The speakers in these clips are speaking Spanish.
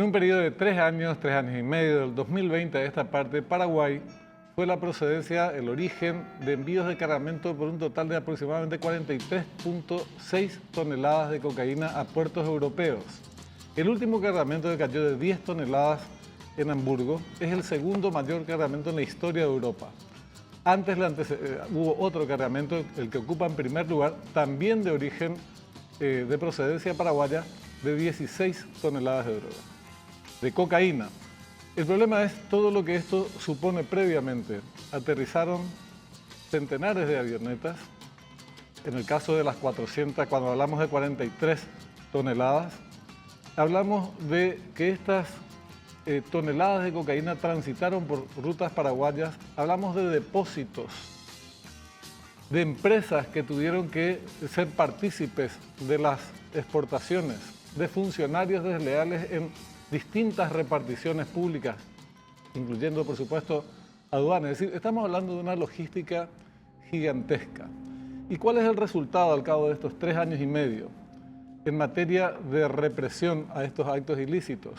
un periodo de 3 años y medio, del 2020 a esta parte, Paraguay fue la procedencia, el origen de envíos de cargamento por un total de aproximadamente 43.6 toneladas de cocaína a puertos europeos. El último cargamento que cayó de 10 toneladas en Hamburgo es el segundo mayor cargamento en la historia de Europa. Antes hubo otro cargamento, el que ocupa en primer lugar, también de origen de procedencia paraguaya, de 16 toneladas de droga, de cocaína. El problema es todo lo que esto supone previamente. Aterrizaron centenares de avionetas. En el caso de las 400, cuando hablamos de 43 toneladas, hablamos de que estas toneladas de cocaína transitaron por rutas paraguayas. Hablamos de depósitos, de empresas que tuvieron que ser partícipes de las exportaciones, de funcionarios desleales en distintas reparticiones públicas, incluyendo, por supuesto, aduanas. Es decir, estamos hablando de una logística gigantesca. ¿Y cuál es el resultado al cabo de estos 3 años y medio en materia de represión a estos actos ilícitos?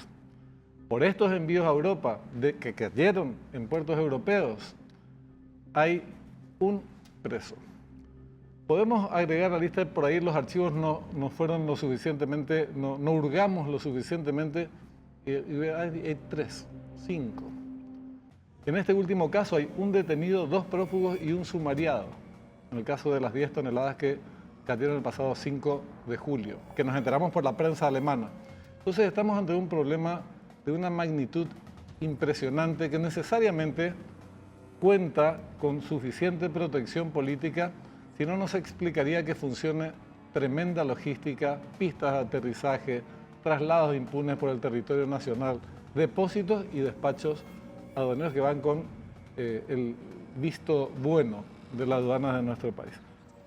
Por estos envíos a Europa que cayeron en puertos europeos, hay un preso. Podemos agregar a la lista, por ahí los archivos no fueron lo suficientemente, no hurgamos lo suficientemente, y hay 3, 5. En este último caso hay un detenido, 2 prófugos y un sumariado, en el caso de las 10 toneladas que cayeron el pasado 5 de julio, que nos enteramos por la prensa alemana. Entonces estamos ante un problema de una magnitud impresionante que necesariamente cuenta con suficiente protección política, si no nos explicaría que funcione tremenda logística, pistas de aterrizaje, traslados impunes por el territorio nacional, depósitos y despachos aduaneros que van con el visto bueno de las aduanas de nuestro país.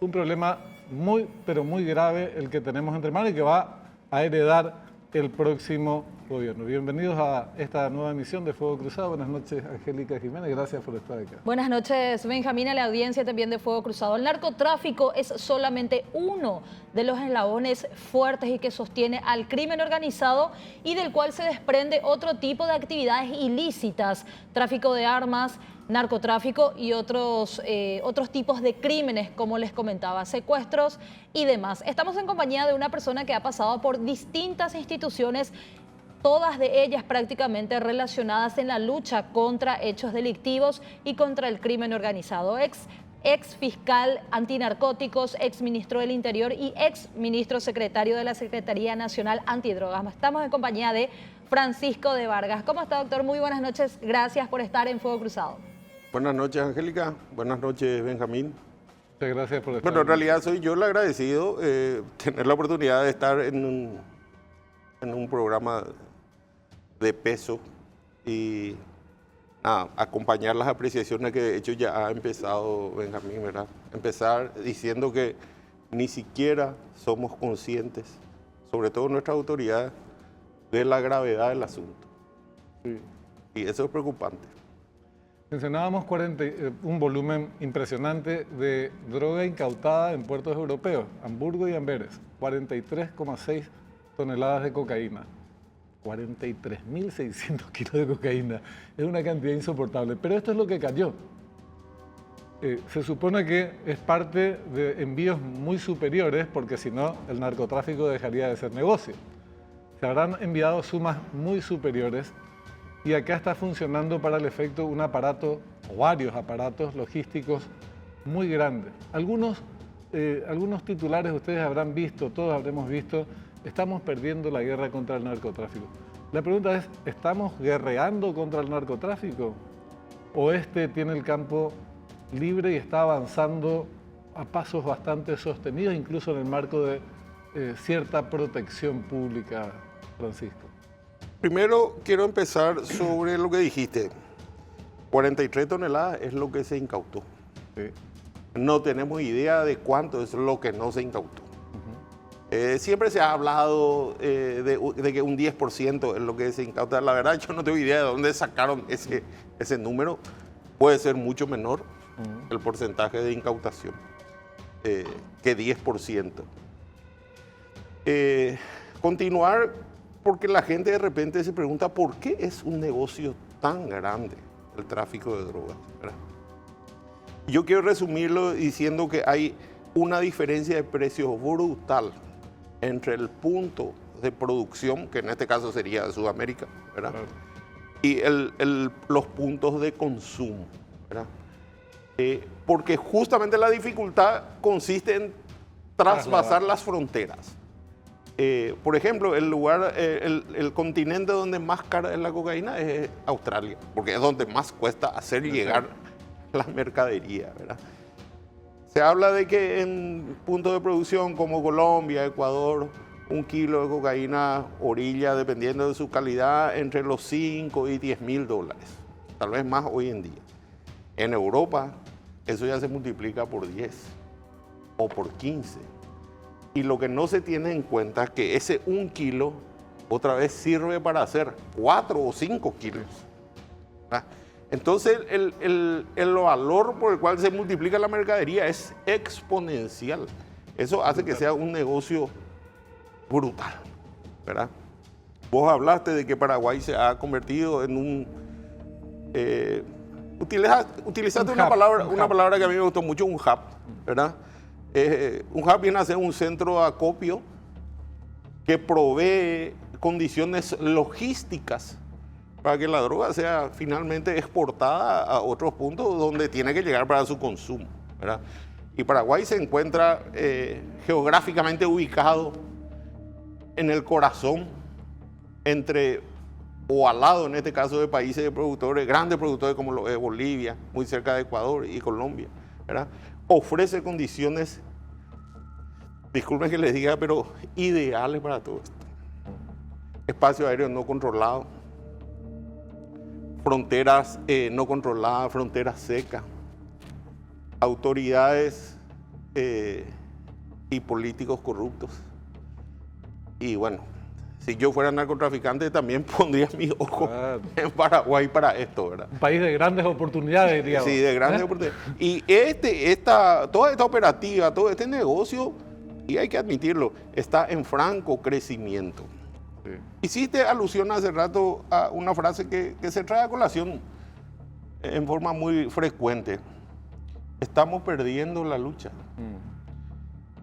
Un problema muy, pero muy grave el que tenemos entre manos y que va a heredar el próximo gobierno. Bienvenidos a esta nueva emisión de Fuego Cruzado. Buenas noches, Angélica Jiménez. Gracias por estar acá. Buenas noches, Benjamín, a la audiencia también de Fuego Cruzado. El narcotráfico es solamente uno de los eslabones fuertes y que sostiene al crimen organizado y del cual se desprende otro tipo de actividades ilícitas, tráfico de armas, narcotráfico y otros tipos de crímenes, como les comentaba, secuestros y demás. Estamos en compañía de una persona que ha pasado por distintas instituciones, todas de ellas prácticamente relacionadas en la lucha contra hechos delictivos y contra el crimen organizado. Ex fiscal antinarcóticos, ex ministro del Interior y ex ministro secretario de la Secretaría Nacional Antidrogas. Estamos en compañía de Francisco de Vargas. ¿Cómo está, doctor? Muy buenas noches. Gracias por estar en Fuego Cruzado. Buenas noches, Angélica. Buenas noches, Benjamín. Muchas gracias por estar. Bueno, en realidad soy yo el agradecido tener la oportunidad de estar en un programa de peso y acompañar las apreciaciones que de hecho ya ha empezado Benjamín, ¿verdad? Empezar diciendo que ni siquiera somos conscientes, sobre todo nuestras autoridades, de la gravedad del asunto. Sí. Y eso es preocupante. Mencionábamos un volumen impresionante de droga incautada en puertos europeos, Hamburgo y Amberes, 43,6 toneladas de cocaína. 43.600 kilos de cocaína. Es una cantidad insoportable. Pero esto es lo que cayó. Se supone que es parte de envíos muy superiores, porque si no, el narcotráfico dejaría de ser negocio. Se habrán enviado sumas muy superiores y acá está funcionando para el efecto un aparato, o varios aparatos logísticos muy grandes. Algunos titulares ustedes habrán visto, todos habremos visto. Estamos perdiendo la guerra contra el narcotráfico. La pregunta es, ¿estamos guerreando contra el narcotráfico? ¿O este tiene el campo libre y está avanzando a pasos bastante sostenidos, incluso en el marco de cierta protección pública, Francisco? Primero quiero empezar sobre lo que dijiste. 43 toneladas es lo que se incautó. Sí. No tenemos idea de cuánto es lo que no se incautó. Siempre se ha hablado de que un 10% es lo que se incauta. La verdad, yo no tengo idea de dónde sacaron ese número. Puede ser mucho menor el porcentaje de incautación que 10%. Continuar porque la gente de repente se pregunta por qué es un negocio tan grande el tráfico de drogas, ¿verdad? Yo quiero resumirlo diciendo que hay una diferencia de precios brutal entre el punto de producción, que en este caso sería de Sudamérica, ¿verdad? Claro. Y los puntos de consumo, ¿verdad? Porque justamente la dificultad consiste en traspasar las fronteras. Por ejemplo, el continente donde más cara es la cocaína es Australia, porque es donde más cuesta hacer llegar la mercadería, ¿verdad? Se habla de que en puntos de producción como Colombia, Ecuador, 1 kilo de cocaína orilla, dependiendo de su calidad, entre los 5 y 10 mil dólares, tal vez más hoy en día. En Europa, eso ya se multiplica por 10 o por 15. Y lo que no se tiene en cuenta es que ese 1 kilo otra vez sirve para hacer 4 o 5 kilos. ¿Verdad? Entonces el valor por el cual se multiplica la mercadería es exponencial. Eso hace que sea un negocio brutal, ¿verdad? Vos hablaste de que Paraguay se ha convertido en un... utilizaste una palabra que a mí me gustó mucho, un hub, ¿verdad? Un hub viene a ser un centro de acopio que provee condiciones logísticas para que la droga sea finalmente exportada a otros puntos donde tiene que llegar para su consumo, ¿verdad? Y Paraguay se encuentra geográficamente ubicado en el corazón o al lado, en este caso, de países de productores, grandes productores como lo es Bolivia, muy cerca de Ecuador y Colombia, ¿verdad? Ofrece condiciones, disculpen que les diga, pero ideales para todo esto. Espacio aéreo no controlado, fronteras no controladas, fronteras secas, autoridades y políticos corruptos. Y bueno, si yo fuera narcotraficante también pondría mis ojos en Paraguay para esto, ¿verdad? Un país de grandes oportunidades, digamos. Sí, de grandes oportunidades. Y toda esta operativa, todo este negocio, y hay que admitirlo, está en franco crecimiento. Sí. Hiciste alusión hace rato a una frase que se trae a colación en forma muy frecuente. Estamos perdiendo la lucha.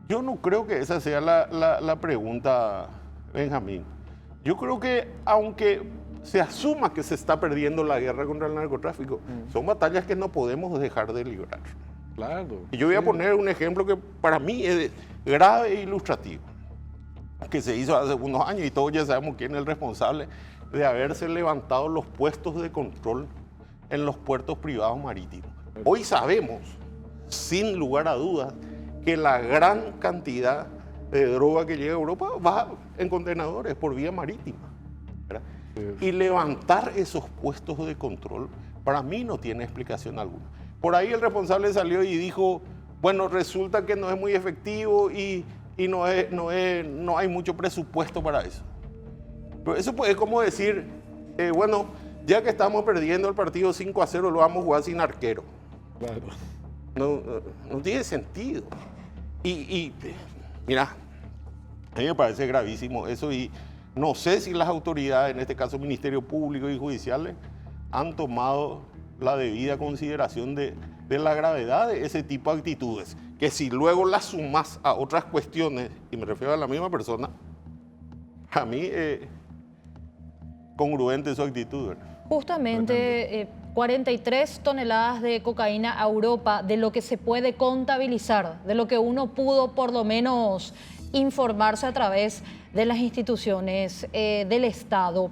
Yo no creo que esa sea la pregunta, Benjamín. Yo creo que aunque se asuma que se está perdiendo la guerra contra el narcotráfico, son batallas que no podemos dejar de librar. Claro. Y yo voy a poner un ejemplo que para mí es grave e ilustrativo, que se hizo hace unos años y todos ya sabemos quién es el responsable de haberse levantado los puestos de control en los puertos privados marítimos. Hoy sabemos, sin lugar a dudas, que la gran cantidad de droga que llega a Europa va en contenedores por vía marítima, ¿verdad? Sí. Y levantar esos puestos de control para mí no tiene explicación alguna. Por ahí el responsable salió y dijo, bueno, resulta que no es muy efectivo y no hay mucho presupuesto para eso. Pero eso es como decir, bueno, ya que estamos perdiendo el partido 5-0, lo vamos a jugar sin arquero. Claro. No tiene sentido. Y mira, a mí me parece gravísimo eso y no sé si las autoridades, en este caso Ministerio Público y Judiciales, han tomado la debida consideración de la gravedad de ese tipo de actitudes, que si luego las sumas a otras cuestiones, y me refiero a la misma persona, a mí congruente su actitud, ¿verdad? Justamente 43 toneladas de cocaína a Europa, de lo que se puede contabilizar, de lo que uno pudo por lo menos informarse a través de las instituciones del Estado.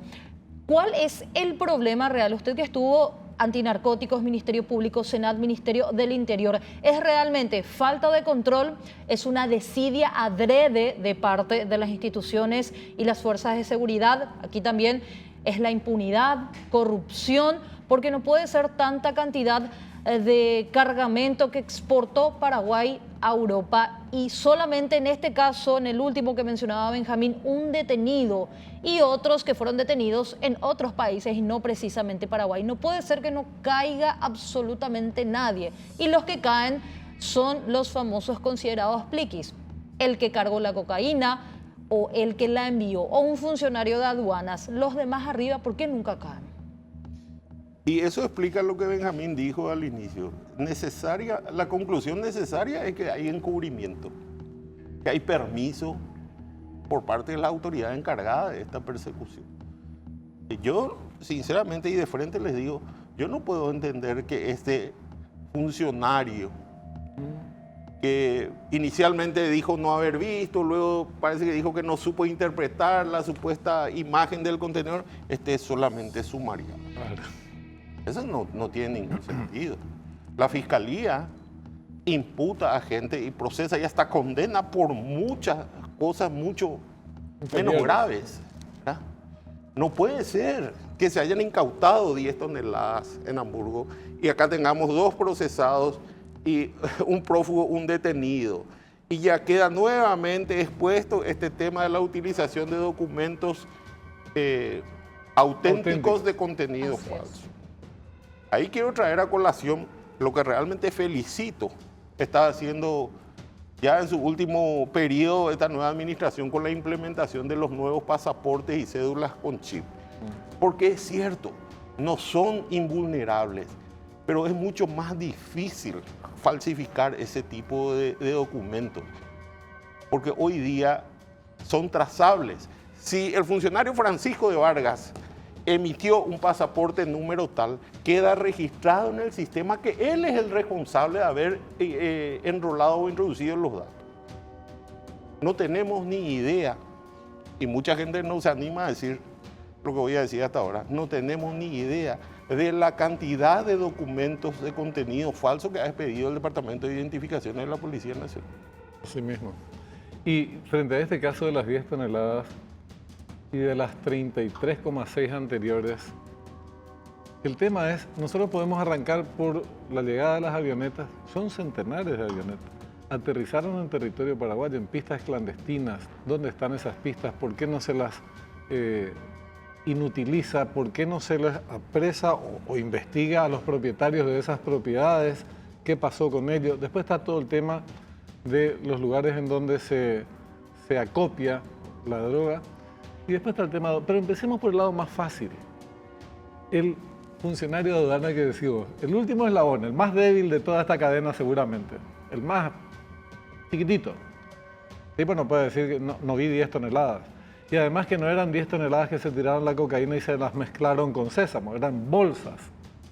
¿Cuál es el problema real? Usted que estuvo antinarcóticos, Ministerio Público, Senat, Ministerio del Interior, ¿es realmente falta de control? ¿Es una desidia adrede de parte de las instituciones y las fuerzas de seguridad? Aquí también es la impunidad, corrupción, porque no puede ser tanta cantidad de cargamento que exportó Paraguay a Europa y solamente en este caso, en el último que mencionaba Benjamín, un detenido y otros que fueron detenidos en otros países y no precisamente Paraguay. No puede ser que no caiga absolutamente nadie y los que caen son los famosos considerados pliquis, el que cargó la cocaína, o el que la envió o un funcionario de aduanas, los demás arriba, ¿por qué nunca caen? Y eso explica lo que Benjamín dijo al inicio. La conclusión necesaria es que hay encubrimiento, que hay permiso por parte de la autoridad encargada de esta persecución. Y yo, sinceramente y de frente les digo, yo no puedo entender que este funcionario que inicialmente dijo no haber visto, luego parece que dijo que no supo interpretar la supuesta imagen del contenedor, esté solamente sumariado. Claro. Eso no tiene ningún sentido. La fiscalía imputa a gente y procesa y hasta condena por muchas cosas mucho menos graves, ¿verdad? No puede ser que se hayan incautado 10 toneladas en Hamburgo y acá tengamos 2 procesados y un prófugo, un detenido. Y ya queda nuevamente expuesto este tema de la utilización de documentos auténticos de contenido falso. Ahí quiero traer a colación lo que realmente felicito está haciendo ya en su último periodo esta nueva administración con la implementación de los nuevos pasaportes y cédulas con chip. Porque es cierto, no son invulnerables, pero es mucho más difícil falsificar ese tipo de documentos. Porque hoy día son trazables. Si el funcionario Francisco de Vargas emitió un pasaporte número tal, queda registrado en el sistema que él es el responsable de haber enrolado o introducido los datos. No tenemos ni idea, y mucha gente no se anima a decir lo que voy a decir hasta ahora, no tenemos ni idea de la cantidad de documentos de contenido falso que ha expedido el Departamento de Identificaciones de la Policía Nacional. Así mismo. Y frente a este caso de las 10 toneladas, y de las 33,6 anteriores, el tema es, nosotros podemos arrancar por la llegada de las avionetas, son centenares de avionetas, aterrizaron en territorio paraguayo, en pistas clandestinas. ¿Dónde están esas pistas? ¿Por qué no se las inutiliza? ¿Por qué no se les apresa o investiga a los propietarios de esas propiedades? ¿Qué pasó con ellos? Después está todo el tema de los lugares en donde se acopia la droga. Y después está el tema, pero empecemos por el lado más fácil. El funcionario de aduana que decimos, el último eslabón, el más débil de toda esta cadena seguramente, el más chiquitito. El tipo no puede decir que no vi 10 toneladas. Y además que no eran 10 toneladas que se tiraron la cocaína y se las mezclaron con sésamo, eran bolsas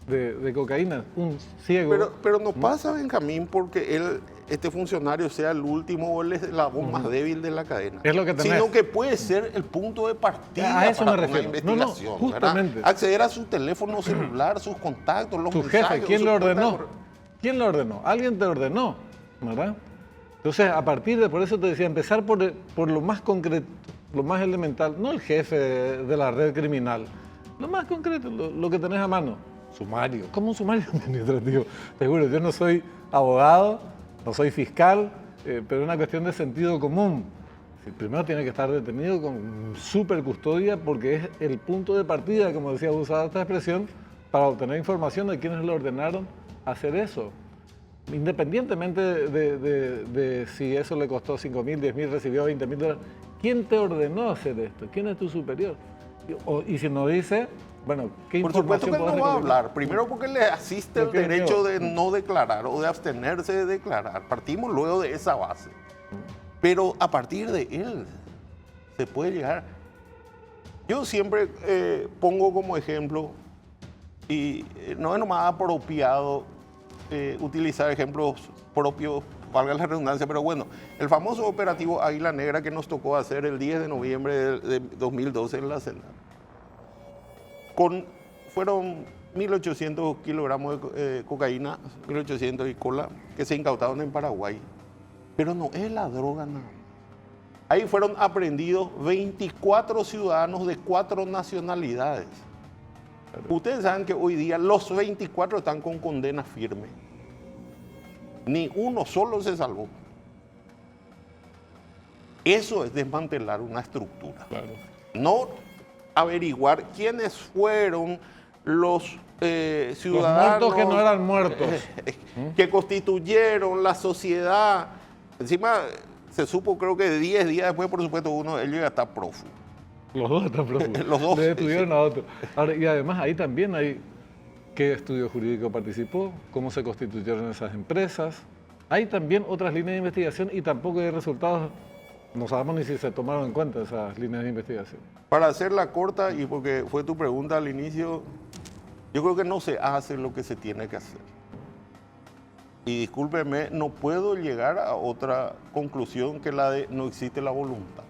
de cocaína, un ciego. Pero no pasa, Benjamín, porque este funcionario sea el último o el eslabón más débil de la cadena. Es lo que tenés. Sino que puede ser el punto de partida a eso para me refiero. una investigación. No, justamente. ¿Verdad? Acceder a su teléfono celular, sus contactos, los Tu mensajes. jefe, ¿quién lo ordenó? ¿Quién lo ordenó? Alguien te ordenó, ¿verdad? Entonces, a partir de, por eso te decía, empezar por lo más concreto, lo más elemental, no el jefe de la red criminal, lo más concreto, lo que tenés a mano. Sumario, como un sumario administrativo. Te juro, yo no soy abogado, no soy fiscal, pero es una cuestión de sentido común. Primero tiene que estar detenido con súper custodia porque es el punto de partida, como decía, usada esta expresión, para obtener información de quienes le ordenaron hacer eso. Independientemente de si eso le costó 5.000, 10.000, recibió 20.000 dólares. ¿Quién te ordenó hacer esto? ¿Quién es tu superior? Y si no dice, bueno, ¿qué Por información supuesto que él no va a hablar. Primero porque le asiste el derecho de no declarar o de abstenerse de declarar. Partimos luego de esa base. Pero a partir de él se puede llegar. Yo siempre pongo como ejemplo, y no es nomás apropiado utilizar ejemplos propios, valga la redundancia, pero bueno, el famoso operativo Águila Negra que nos tocó hacer el 10 de noviembre de 2012 en la Senada. Fueron 1.800 kilogramos de cocaína, 1.800 y cola, que se incautaron en Paraguay. Pero no es la droga nada. Ahí fueron aprehendidos 24 ciudadanos de 4 nacionalidades. Ustedes saben que hoy día los 24 están con condena firme. Ni uno solo se salvó. Eso es desmantelar una estructura. Claro. No averiguar quiénes fueron los ciudadanos. Los muertos que no eran muertos. Que constituyeron la sociedad. Encima se supo creo que 10 días después, por supuesto, uno de ellos ya está prófugo. Los dos están prófugos. Los dos. Le detuvieron a otro. Ahora, y además ahí también hay qué estudio jurídico participó, cómo se constituyeron esas empresas. Hay también otras líneas de investigación y tampoco hay resultados. No sabemos ni si se tomaron en cuenta esas líneas de investigación. Para hacerla corta, y porque fue tu pregunta al inicio, yo creo que no se hace lo que se tiene que hacer. Y discúlpeme, no puedo llegar a otra conclusión que la de no existe la voluntad.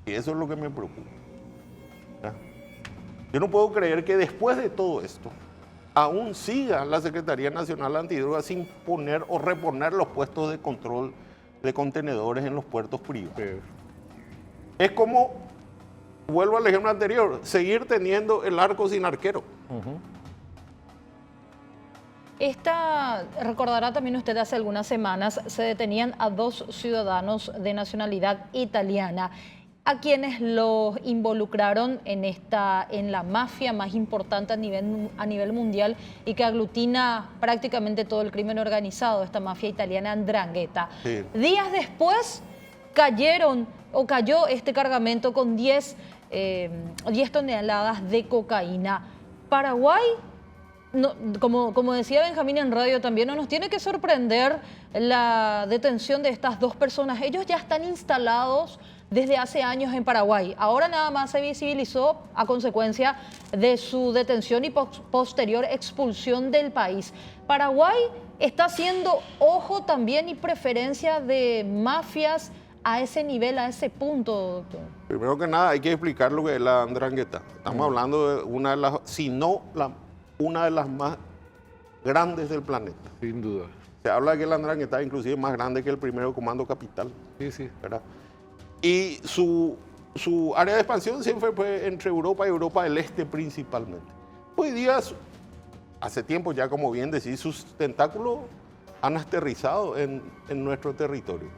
Y eso es lo que me preocupa. ¿Ya? Yo no puedo creer que después de todo esto, aún siga la Secretaría Nacional Antidrogas sin poner o reponer los puestos de control de contenedores en los puertos privados. Sí. Es como, vuelvo al ejemplo anterior, seguir teniendo el arco sin arquero. Recordará también usted, hace algunas semanas se detenían a 2 ciudadanos de nacionalidad italiana, a quienes los involucraron en la mafia más importante a nivel mundial y que aglutina prácticamente todo el crimen organizado, esta mafia italiana 'Ndrangheta. Sí. Días después cayó este cargamento con 10 toneladas de cocaína. Paraguay, no, como decía Benjamín en radio también, no nos tiene que sorprender la detención de estas 2 personas. Ellos ya están instalados desde hace años en Paraguay. Ahora nada más se visibilizó a consecuencia de su detención y posterior expulsión del país. Paraguay está haciendo ojo también y preferencia de mafias a ese nivel, a ese punto, doctor. Primero que nada, hay que explicar lo que es la 'Ndrangheta. Estamos hablando de una de las, si no una de las más grandes del planeta. Sin duda. Se habla de que la 'Ndrangheta es inclusive más grande que el primero Comando Capital. Sí. ¿Verdad? Y su área de expansión siempre fue entre Europa y Europa del Este principalmente. Hoy día, hace tiempo ya, como bien decís, sus tentáculos han aterrizado en nuestro territorio.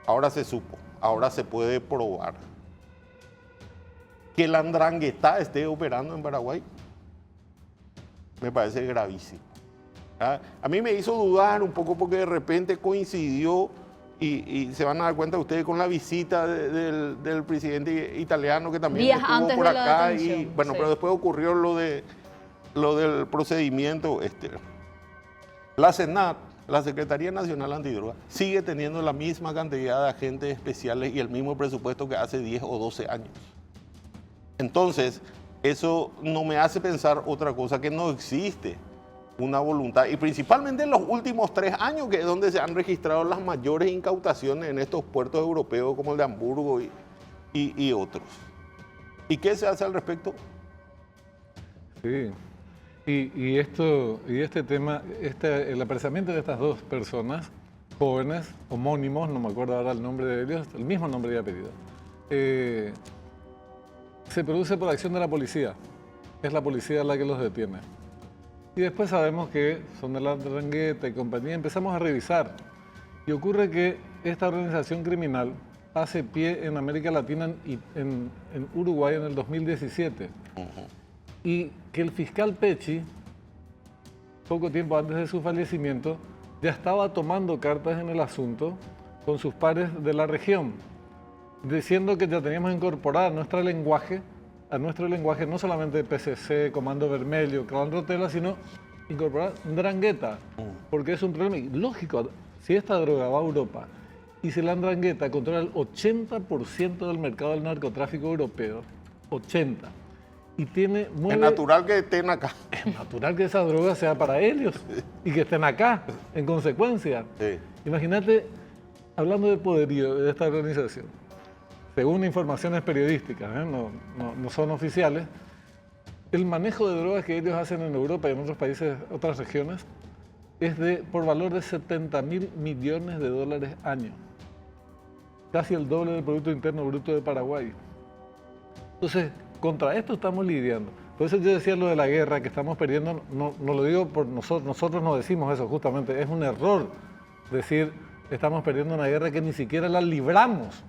Ahora se supo, ahora se puede probar que la 'Ndrangheta esté operando en Paraguay. Me parece gravísimo. ¿Verdad? A mí me hizo dudar un poco porque de repente coincidió. Y se van a dar cuenta ustedes con la visita del presidente italiano que también días estuvo antes por de la acá. detención, Y bueno, sí. pero después ocurrió lo del procedimiento. La SENAT, la Secretaría Nacional Antidrogas, sigue teniendo la misma cantidad de agentes especiales y el mismo presupuesto que hace 10 o 12 años. Entonces, eso no me hace pensar otra cosa, que no existe una voluntad, y principalmente en los últimos 3 años, que es donde se han registrado las mayores incautaciones en estos puertos europeos como el de Hamburgo y otros. ¿Y qué se hace al respecto? Sí. Y este tema, el apresamiento de estas 2 personas, jóvenes, homónimos, no me acuerdo ahora el nombre de ellos, el mismo nombre y apellido, se produce por acción de la policía. Es la policía la que los detiene. Y después sabemos que son de la 'Ndrangheta y compañía. Empezamos a revisar. Y ocurre que esta organización criminal hace pie en América Latina y en Uruguay en el 2017. Y que el fiscal Pecci, poco tiempo antes de su fallecimiento, ya estaba tomando cartas en el asunto con sus pares de la región, diciendo que ya teníamos incorporado a nuestro lenguaje no solamente PCC, Comando Vermelho, Clan Rotella, sino incorporar 'Ndrangheta, porque es un problema. Y lógico, si esta droga va a Europa y si la 'Ndrangheta controla el 80% del mercado del narcotráfico europeo, 80%, y Es natural que estén acá. Es natural que esa droga sea para ellos y que estén acá, en consecuencia. Sí. Imagínate, hablando de poderío de esta organización, según informaciones periodísticas, no son oficiales, el manejo de drogas que ellos hacen en Europa y en otros países, otras regiones, es por valor de $70.000 millones año. Casi el doble del Producto Interno Bruto de Paraguay. Entonces, contra esto estamos lidiando. Por eso yo decía lo de la guerra que estamos perdiendo, no lo digo por nosotros no decimos eso justamente, es un error decir estamos perdiendo una guerra que ni siquiera la libramos.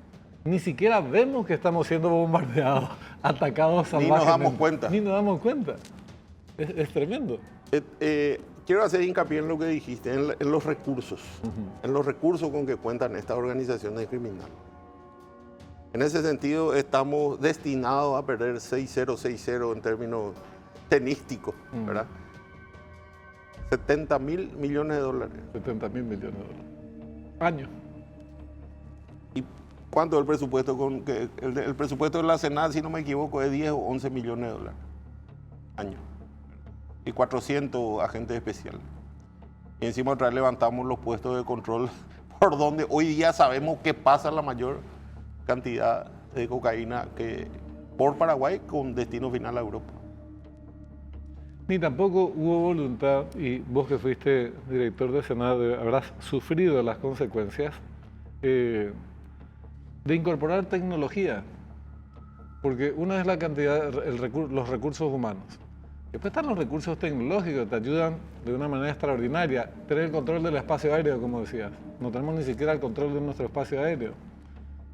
Ni siquiera vemos que estamos siendo bombardeados, atacados salvajemente. Ni nos damos cuenta. Ni nos damos cuenta. Es tremendo. quiero hacer hincapié en lo que dijiste, en los recursos, en los recursos con que cuentan estas organizaciones criminales. En ese sentido, estamos destinados a perder 6-0, 6-0 en términos tenísticos, ¿verdad? 70 mil millones de dólares. 70 mil millones de dólares. Año. ¿Y cuánto es el presupuesto? El presupuesto de la Senada, si no me equivoco, es 10 o 11 millones de dólares. Año. Y 400 agentes especiales. Y encima otra vez levantamos los puestos de control por donde hoy día sabemos que pasa la mayor cantidad de cocaína que por Paraguay con destino final a Europa. Ni tampoco hubo voluntad, y vos que fuiste director de Senado habrás sufrido las consecuencias de incorporar tecnología, porque una es la cantidad, los recursos humanos. Después están los recursos tecnológicos, te ayudan de una manera extraordinaria. Tener el control del espacio aéreo, como decías. No tenemos ni siquiera el control de nuestro espacio aéreo.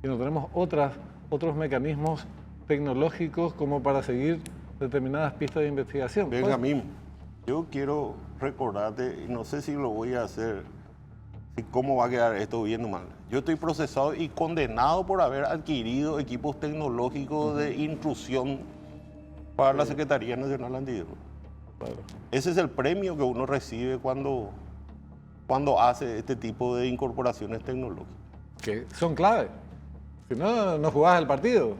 Y no tenemos otros mecanismos tecnológicos como para seguir determinadas pistas de investigación. Benjamín, yo quiero recordarte, y no sé si lo voy a hacer, si cómo va a quedar esto bien o mal. Yo estoy procesado y condenado por haber adquirido equipos tecnológicos de intrusión para la Secretaría Nacional Antidroga. Claro. Ese es el premio que uno recibe cuando hace este tipo de incorporaciones tecnológicas. Que son clave. Si no, no jugás el partido.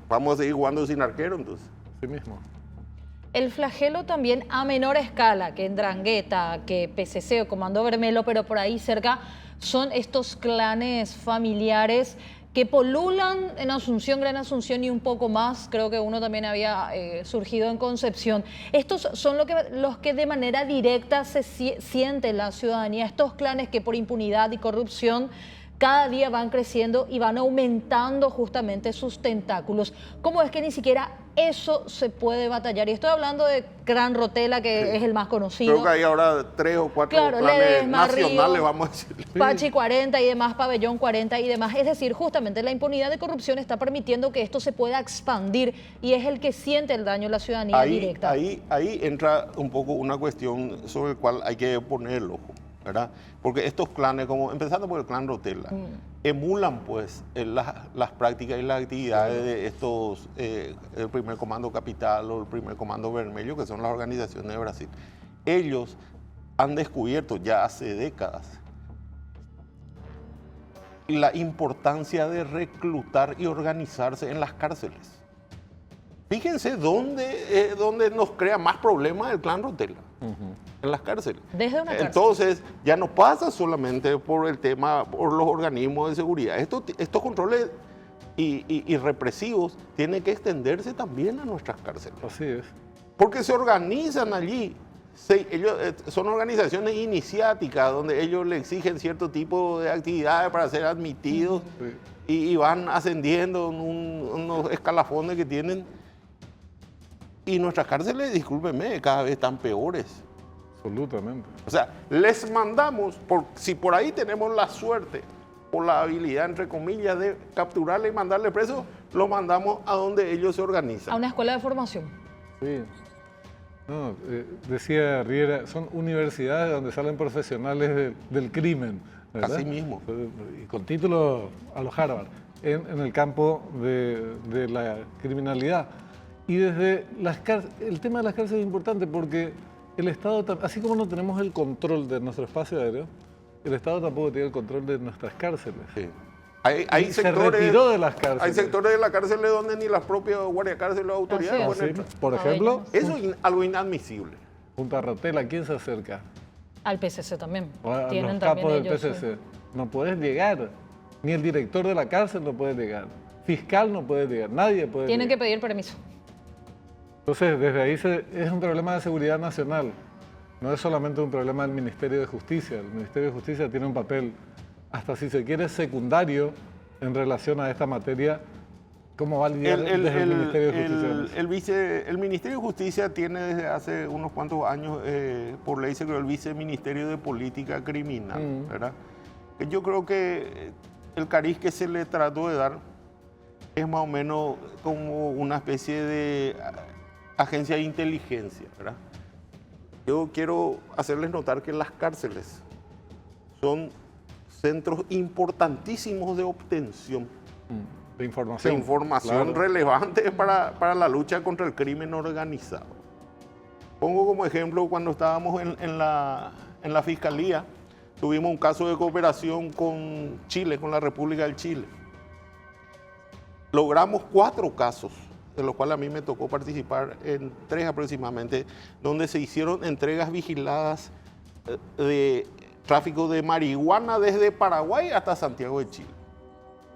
Vamos a seguir jugando sin arquero, entonces. Sí mismo. El flagelo también a menor escala que en Drangheta, que PCC o Comando Bermelo, pero por ahí cerca, son estos clanes familiares que polulan en Asunción, Gran Asunción y un poco más. Creo que uno también había surgido en Concepción. Estos son los que de manera directa se siente la ciudadanía, estos clanes que por impunidad y corrupción cada día van creciendo y van aumentando justamente sus tentáculos. ¿Cómo es que ni siquiera eso se puede batallar? Y estoy hablando de Gran Rotela, que es el más conocido. Creo que hay ahora 3 o 4 planes Ledesma, nacionales, Río, vamos a decir. Pachi 40 y demás, Pabellón 40 y demás. Es decir, justamente la impunidad de corrupción está permitiendo que esto se pueda expandir y es el que siente el daño a la ciudadanía directa. Ahí entra un poco una cuestión sobre la cual hay que poner el ojo, ¿verdad? Porque estos clanes, como empezando por el clan Rotela, emulan pues las prácticas y las actividades de estos, el primer comando Capital o el primer comando Vermelho, que son las organizaciones de Brasil. Ellos han descubierto ya hace décadas la importancia de reclutar y organizarse en las cárceles. Fíjense dónde nos crea más problemas el clan Rotela. En las cárceles. Desde una cárcel. Entonces, ya no pasa solamente por el tema, por los organismos de seguridad. Estos controles y represivos tienen que extenderse también a nuestras cárceles. Así es. Porque se organizan allí. Son organizaciones iniciáticas donde ellos le exigen cierto tipo de actividades para ser admitidos y van ascendiendo en unos escalafones que tienen. Y nuestras cárceles, discúlpenme, cada vez están peores. Absolutamente. O sea, les mandamos, si por ahí tenemos la suerte o la habilidad, entre comillas, de capturarle y mandarle preso, lo mandamos a donde ellos se organizan. A una escuela de formación. Sí. No, decía Riera, son universidades donde salen profesionales del crimen, ¿verdad? Así mismo. Y con título a los Harvard, en el campo de la criminalidad. Y desde las cárceles, el tema de las cárceles es importante porque el Estado, así como no tenemos el control de nuestro espacio aéreo, el Estado tampoco tiene el control de nuestras cárceles. Sí. Hay se retiró de las cárceles. Hay sectores de la cárcel donde ni las propias guardias cárceles o autoridades pueden entrar. Por ejemplo, Eso es algo inadmisible. Junto a Rotela, ¿quién se acerca? Al PCC también. O a Tienen los capos también del ellos, PCC. No puedes llegar. Ni el director de la cárcel no puede llegar. Fiscal no puede llegar. Nadie puede Tienen que llegar. pedir permiso. Entonces, desde ahí es un problema de seguridad nacional. No es solamente un problema del Ministerio de Justicia. El Ministerio de Justicia tiene un papel, hasta si se quiere, secundario en relación a esta materia. ¿Cómo va a lidiar desde el Ministerio de Justicia? El Ministerio de Justicia tiene desde hace unos cuantos años, por ley se creó el Viceministerio de Política Criminal, ¿verdad? Yo creo que el cariz que se le trató de dar es más o menos como una especie de agencia de inteligencia, ¿verdad? Yo quiero hacerles notar que las cárceles son centros importantísimos de obtención De de información. información Claro. relevante para la lucha contra el crimen organizado. Pongo como ejemplo cuando estábamos en la Fiscalía, tuvimos un caso de cooperación con Chile, con la República del Chile. Logramos 4 casos, de los cuales a mí me tocó participar en 3 aproximadamente, donde se hicieron entregas vigiladas de tráfico de marihuana desde Paraguay hasta Santiago de Chile.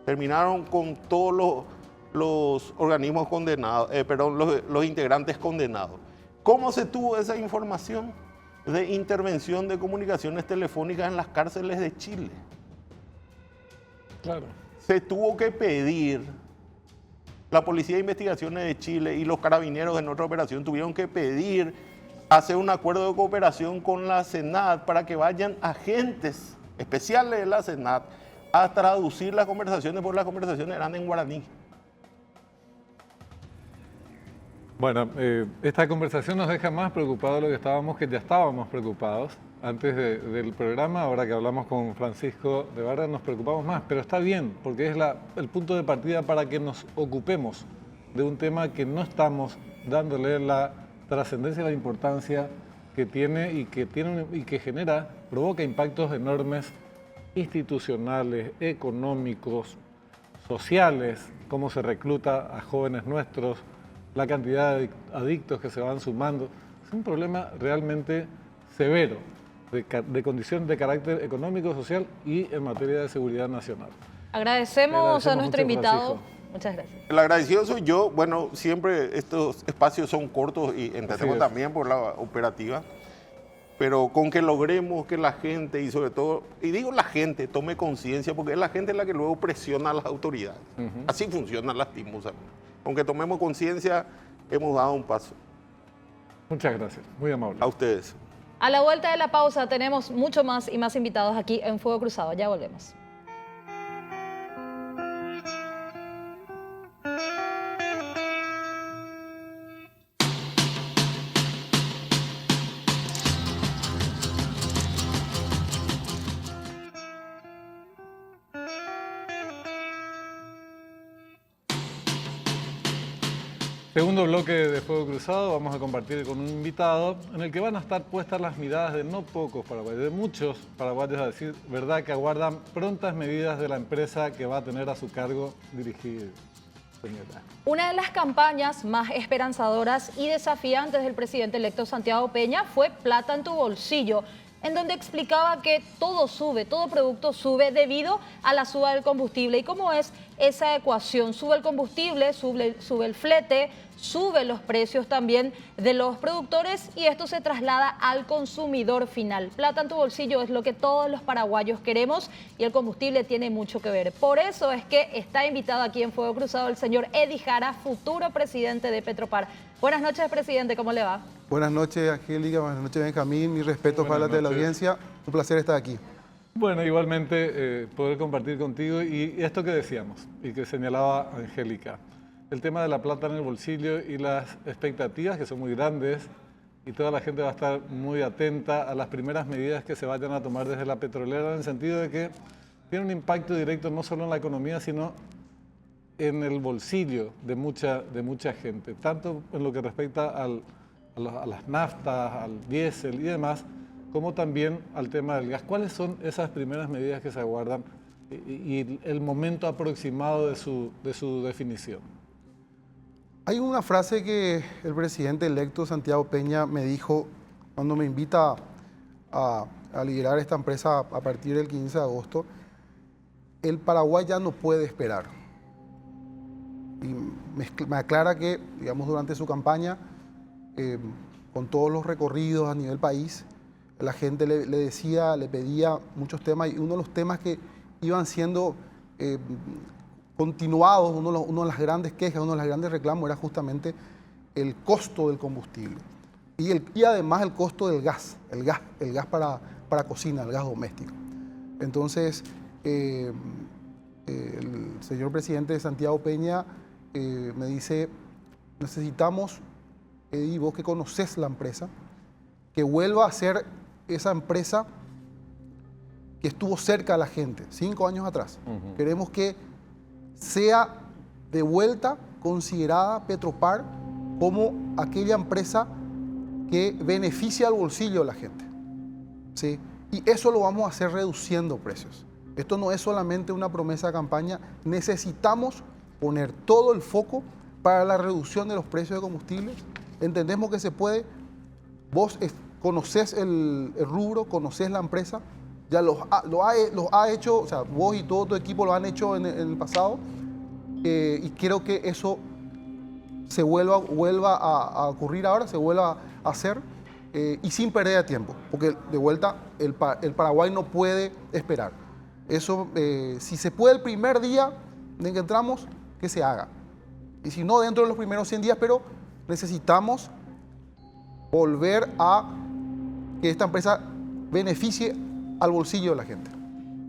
Terminaron con todos los organismos condenados, los integrantes condenados. ¿Cómo se tuvo esa información? De intervención de comunicaciones telefónicas en las cárceles de Chile. Claro. Se tuvo que pedir, la Policía de Investigaciones de Chile y los carabineros en otra operación tuvieron que pedir hacer un acuerdo de cooperación con la Senat para que vayan agentes especiales de la Senat a traducir las conversaciones, porque las conversaciones eran en guaraní. Bueno, esta conversación nos deja más preocupados de lo que estábamos, que ya estábamos preocupados antes del programa. Ahora que hablamos con Francisco de Barra nos preocupamos más, pero está bien, porque es el punto de partida para que nos ocupemos de un tema que no estamos dándole la trascendencia y la importancia que tiene y que genera, provoca impactos enormes institucionales, económicos, sociales, cómo se recluta a jóvenes nuestros, la cantidad de adictos que se van sumando. Es un problema realmente severo de condición de carácter económico, social y en materia de seguridad nacional. Agradecemos a nuestro mucho, invitado. Francisco. Muchas gracias. El agradecido soy yo. Bueno, siempre estos espacios son cortos y entendemos es. también por la operativa, pero con que logremos que la gente y sobre todo, y digo la gente, tome conciencia, porque es la gente la que luego presiona a las autoridades. Así funciona lastimosamente. Aunque tomemos conciencia, hemos dado un paso. Muchas gracias, muy amable. A ustedes. A la vuelta de la pausa tenemos mucho más y más invitados aquí en Fuego Cruzado. Ya volvemos. Segundo bloque de Fuego Cruzado, vamos a compartir con un invitado en el que van a estar puestas las miradas de no pocos paraguayos, de muchos paraguayos, a decir verdad, que aguardan prontas medidas de la empresa que va a tener a su cargo dirigir. Señora. Una de las campañas más esperanzadoras y desafiantes del presidente electo Santiago Peña fue Plata en tu bolsillo, en donde explicaba que todo sube, todo producto sube debido a la suba del combustible. ¿Y cómo es esa ecuación? Sube el combustible, sube el flete, sube los precios también de los productores y esto se traslada al consumidor final. Plata en tu bolsillo es lo que todos los paraguayos queremos y el combustible tiene mucho que ver. Por eso es que está invitado aquí en Fuego Cruzado el señor Eddie Jara, futuro presidente de Petropar. Buenas noches, presidente, ¿cómo le va? Buenas noches, Angélica, buenas noches, Benjamín, mis respetos para la teleaudiencia, un placer estar aquí. Bueno, igualmente poder compartir contigo y esto que decíamos y que señalaba Angélica, el tema de la plata en el bolsillo y las expectativas que son muy grandes y toda la gente va a estar muy atenta a las primeras medidas que se vayan a tomar desde la petrolera en el sentido de que tiene un impacto directo no solo en la economía, sino en el bolsillo de mucha gente, tanto en lo que respecta a las naftas, al diésel y demás, como también al tema del gas. ¿Cuáles son esas primeras medidas que se aguardan y el momento aproximado de su definición? Hay una frase que el presidente electo Santiago Peña me dijo cuando me invita a liderar esta empresa a partir del 15 de agosto. El Paraguay ya no puede esperar. Y me aclara que, digamos, durante su campaña, con todos los recorridos a nivel país, la gente le decía, le pedía muchos temas y uno de los temas que iban siendo continuados, una de las grandes quejas, uno de los grandes reclamos era justamente el costo del combustible y además el costo del gas, el gas para cocina, el gas doméstico. Entonces, el señor presidente Santiago Peña me dice, necesitamos, y vos que conocés la empresa, que vuelva a ser esa empresa que estuvo cerca a la gente 5 años atrás. Queremos que sea de vuelta considerada Petropar como aquella empresa que beneficia al bolsillo de la gente, ¿sí? Y eso lo vamos a hacer reduciendo precios. Esto no es solamente una promesa de campaña, necesitamos poner todo el foco para la reducción de los precios de combustibles. Entendemos que se puede. Vos conocés el rubro, conocés la empresa, ya los ha hecho, o sea, vos y todo tu equipo lo han hecho en el pasado, y quiero que eso se vuelva a ocurrir ahora, se vuelva a hacer, y sin perder tiempo, porque de vuelta el Paraguay no puede esperar. Eso, si se puede el primer día en que entramos, que se haga. Y si no, dentro de los primeros 100 días, pero necesitamos volver a que esta empresa beneficie al bolsillo de la gente.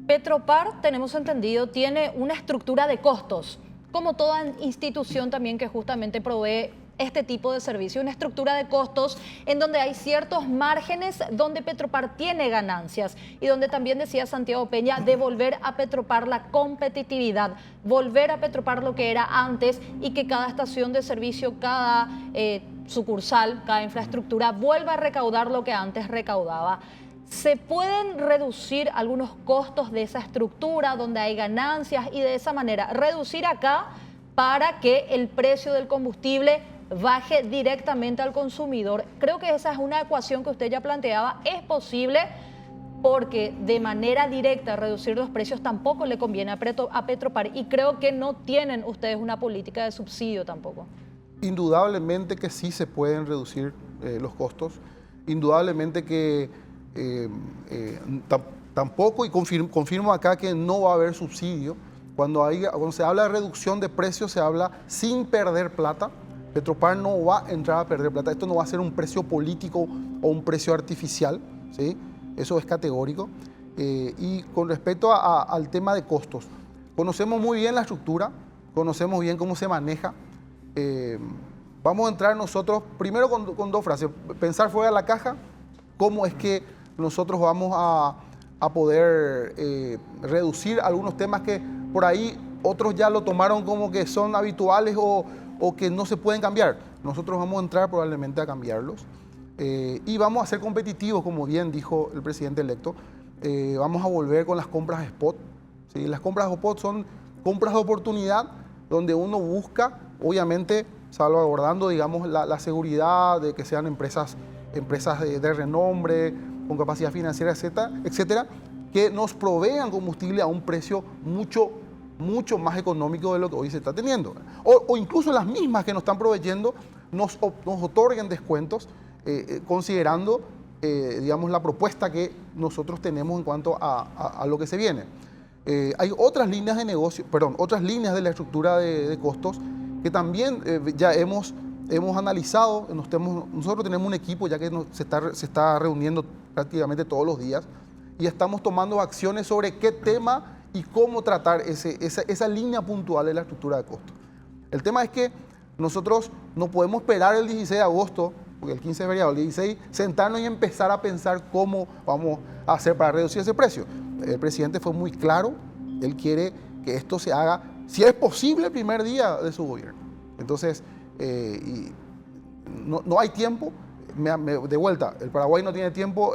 Petropar, tenemos entendido, tiene una estructura de costos, como toda institución también que justamente provee este tipo de servicio, una estructura de costos en donde hay ciertos márgenes donde Petropar tiene ganancias y donde también decía Santiago Peña devolver a Petropar la competitividad, volver a Petropar lo que era antes y que cada estación de servicio, cada sucursal, cada infraestructura vuelva a recaudar lo que antes recaudaba. ¿Se pueden reducir algunos costos de esa estructura donde hay ganancias y de esa manera reducir acá para que el precio del combustible baje directamente al consumidor? Creo que esa es una ecuación que usted ya planteaba. Es posible porque de manera directa reducir los precios tampoco le conviene a Petropar y creo que no tienen ustedes una política de subsidio tampoco. Indudablemente que sí se pueden reducir los costos. Indudablemente que tampoco, y confirmo acá que no va a haber subsidio. Cuando se habla de reducción de precios, se habla sin perder plata. Petropar no va a entrar a perder plata. Esto no va a ser un precio político o un precio artificial, ¿sí? Eso es categórico. Y con respecto al tema de costos, conocemos muy bien la estructura, conocemos bien cómo se maneja. Vamos a entrar nosotros, primero con 2 frases, pensar fuera de la caja, cómo es que nosotros vamos a poder reducir algunos temas que por ahí otros ya lo tomaron como que son habituales o que no se pueden cambiar. Nosotros vamos a entrar probablemente a cambiarlos, y vamos a ser competitivos, como bien dijo el presidente electo. Vamos a volver con las compras spot, ¿sí? Las compras spot son compras de oportunidad donde uno busca, obviamente, salvaguardando, digamos, la seguridad de que sean empresas de renombre, con capacidad financiera, etcétera, que nos provean combustible a un precio mucho más económico de lo que hoy se está teniendo. O incluso las mismas que nos están proveyendo nos otorguen descuentos, considerando, digamos, la propuesta que nosotros tenemos en cuanto a lo que se viene. Hay otras líneas de negocio, otras líneas de la estructura de costos que también ya hemos analizado. Nosotros tenemos un equipo ya que se está reuniendo prácticamente todos los días y estamos tomando acciones sobre qué tema y cómo tratar esa línea puntual de la estructura de costos. El tema es que nosotros no podemos esperar el 16 de agosto, porque el 15 es feriado, el 16, sentarnos y empezar a pensar cómo vamos a hacer para reducir ese precio. El presidente fue muy claro, él quiere que esto se haga, si es posible, el primer día de su gobierno. Entonces, no hay tiempo. De vuelta, el Paraguay no tiene tiempo,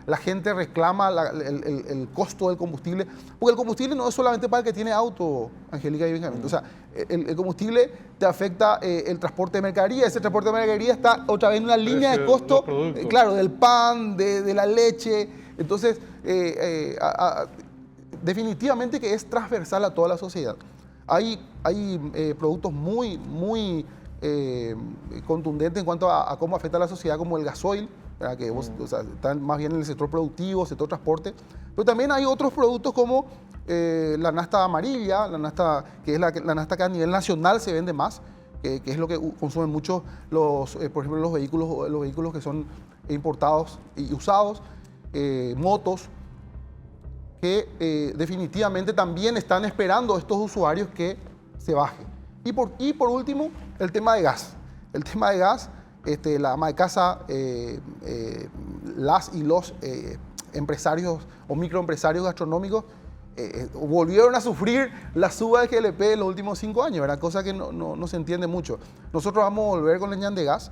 la gente reclama el costo del combustible, porque el combustible no es solamente para el que tiene auto, Angélica y Benjamín. O sea, el combustible te afecta el transporte de mercadería. Ese transporte de mercadería está otra vez en una línea de costo, claro, del pan, de la leche. Entonces, definitivamente que es transversal a toda la sociedad. Hay productos muy contundente en cuanto a cómo afecta a la sociedad, como el gasoil, ¿verdad? Que están más bien en el sector productivo, sector transporte, pero también hay otros productos como la nafta amarilla, que es la nafta que a nivel nacional se vende más, que es lo que consumen muchos por ejemplo, los vehículos que son importados y usados, motos, que definitivamente también están esperando estos usuarios que se baje. Y por último, el tema de gas. El tema de gas, la ama de casa las y los empresarios o microempresarios gastronómicos volvieron a sufrir la suba de GLP en los últimos 5 años, ¿verdad? Cosa que no se entiende mucho. Nosotros vamos a volver con el ñan de gas,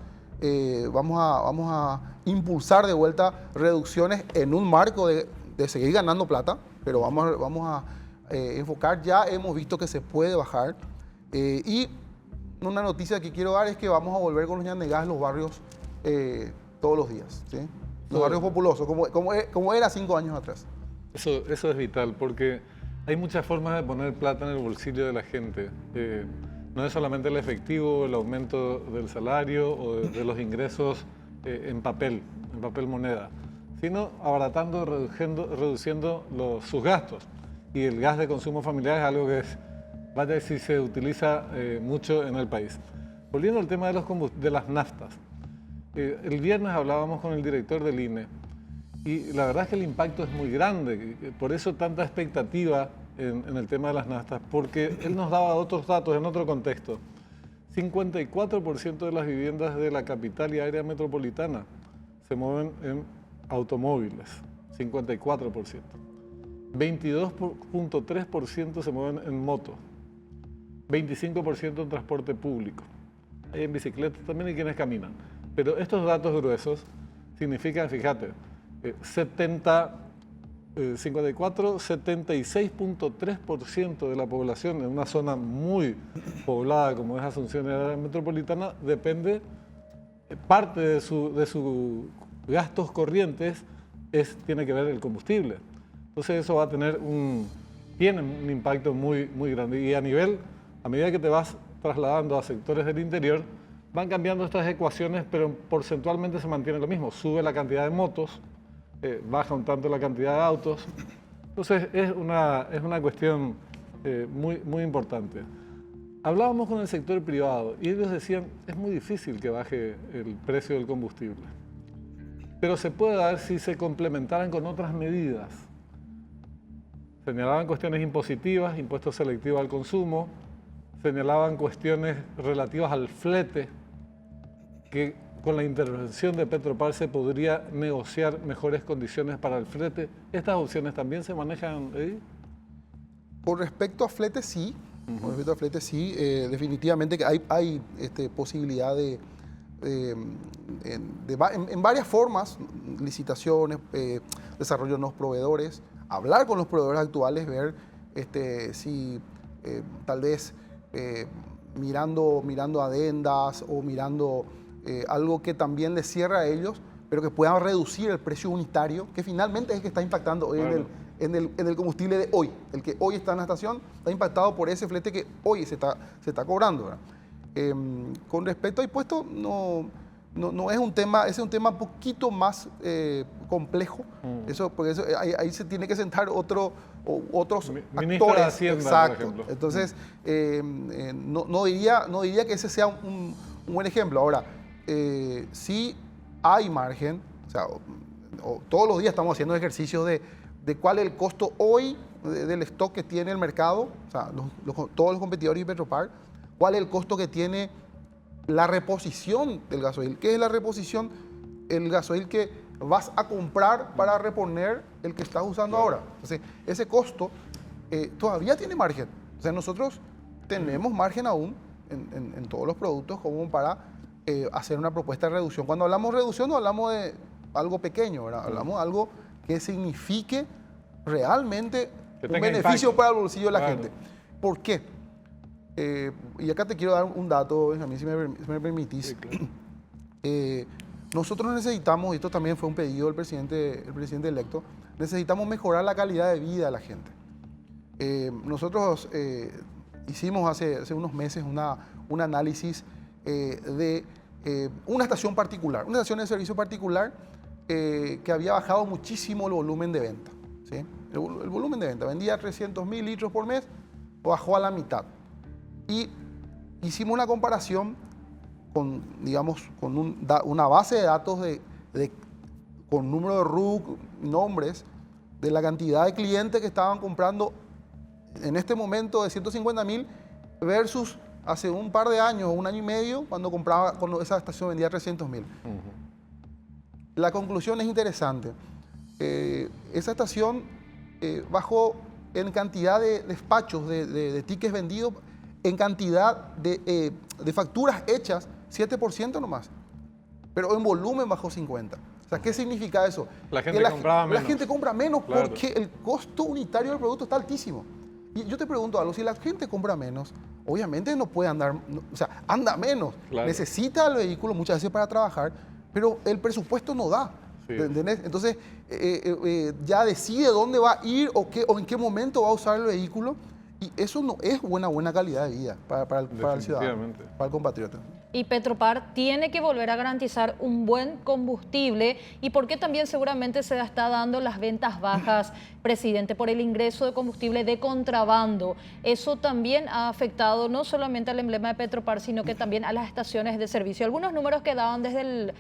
vamos a impulsar de vuelta reducciones en un marco de seguir ganando plata, pero vamos a enfocar, ya hemos visto que se puede bajar. Y una noticia que quiero dar es que vamos a volver con los ñan de gas en los barrios todos los días, ¿sí? Los barrios populosos, como era 5 años atrás. Eso es vital, porque hay muchas formas de poner plata en el bolsillo de la gente. No es solamente el efectivo, el aumento del salario o de los ingresos en papel moneda, sino abaratando, reduciendo sus gastos. Y el gas de consumo familiar es algo que vaya si se utiliza mucho en el país. Volviendo al tema de las naftas. El viernes hablábamos con el director del INE y la verdad es que el impacto es muy grande. Por eso tanta expectativa en el tema de las naftas, porque él nos daba otros datos en otro contexto. 54% de las viviendas de la capital y área metropolitana se mueven en automóviles, 54%. 22.3% se mueven en moto, 25% en transporte público. Hay en bicicletas también y quienes caminan. Pero estos datos gruesos significan, fíjate, 76.3% de la población en una zona muy poblada como es Asunción y la área metropolitana depende, parte de sus gastos corrientes tiene que ver el combustible. Entonces eso va a tiene un impacto muy grande. Y a medida que te vas trasladando a sectores del interior, van cambiando estas ecuaciones, pero porcentualmente se mantiene lo mismo. Sube la cantidad de motos, baja un tanto la cantidad de autos. Entonces es una cuestión muy importante. Hablábamos con el sector privado y ellos decían es muy difícil que baje el precio del combustible. Pero se puede dar si se complementaran con otras medidas. Señalaban cuestiones impositivas, impuestos selectivos al consumo, señalaban cuestiones relativas al flete, que con la intervención de Petropar se podría negociar mejores condiciones para el flete. ¿Estas opciones también se manejan ahí? Con respecto a flete, sí. Con respecto a flete, sí. Definitivamente que hay posibilidad en varias formas, licitaciones, desarrollo de nuevos proveedores, hablar con los proveedores actuales, ver si tal vez mirando adendas o mirando algo que también les cierra a ellos, pero que puedan reducir el precio unitario, que finalmente es el que está impactando hoy en el combustible de hoy. El que hoy está en la estación está impactado por ese flete que hoy se está cobrando, ¿verdad? Con respecto a impuestos, no es un tema, ese es un tema un poquito más complejo. Porque ahí se tiene que sentar otros Ministro actores. de Hacienda, exacto. por ejemplo. Entonces, no diría que ese sea un buen ejemplo. Ahora, sí hay margen, o sea, todos los días estamos haciendo ejercicios de cuál es el costo hoy del stock que tiene el mercado, o sea, todos los competidores y Petropar, cuál es el costo que tiene la reposición del gasoil. ¿Qué es la reposición? El gasoil que vas a comprar para reponer el que estás usando ahora. Entonces, ese costo todavía tiene margen. O sea, nosotros tenemos margen aún en todos los productos como para hacer una propuesta de reducción. Cuando hablamos de reducción no hablamos de algo pequeño, ¿verdad? Hablamos de algo que signifique realmente un beneficio para el bolsillo de la gente. ¿Por qué? Y acá te quiero dar un dato, Benjamín, si me permitís. Sí, claro. Nosotros necesitamos, y esto también fue un pedido del presidente electo, necesitamos mejorar la calidad de vida de la gente. Nosotros hicimos hace unos meses un análisis de una estación particular, una estación de servicio particular que había bajado muchísimo el volumen de venta. ¿Sí? El volumen de venta, vendía 300.000 litros por mes, bajó a la mitad. Y hicimos una comparación con una base de datos con número de RUC, nombres, de la cantidad de clientes que estaban comprando en este momento de 150.000 versus hace un par de años, un año y medio, cuando esa estación vendía 300.000. la conclusión es interesante. Esa estación bajó en cantidad de despachos, de tickets vendidos, en cantidad de facturas hechas, 7% nomás. Pero en volumen bajó 50%. O sea, ¿qué significa eso? La gente compraba menos. La gente compra menos Claro. porque el costo unitario del producto está altísimo. Y yo te pregunto algo, si la gente compra menos, obviamente no puede andar, o sea, anda menos. Claro. Necesita el vehículo muchas veces para trabajar, pero el presupuesto no da. Sí. ¿Entendés? Entonces, ya decide dónde va a ir o en qué momento va a usar el vehículo. Y eso no es buena calidad de vida para el ciudadano, Definitivamente. para el compatriota. Y Petropar tiene que volver a garantizar un buen combustible y porque también seguramente se está dando las ventas bajas, presidente, por el ingreso de combustible de contrabando. Eso también ha afectado no solamente al emblema de Petropar, sino que también a las estaciones de servicio. Algunos números que daban desde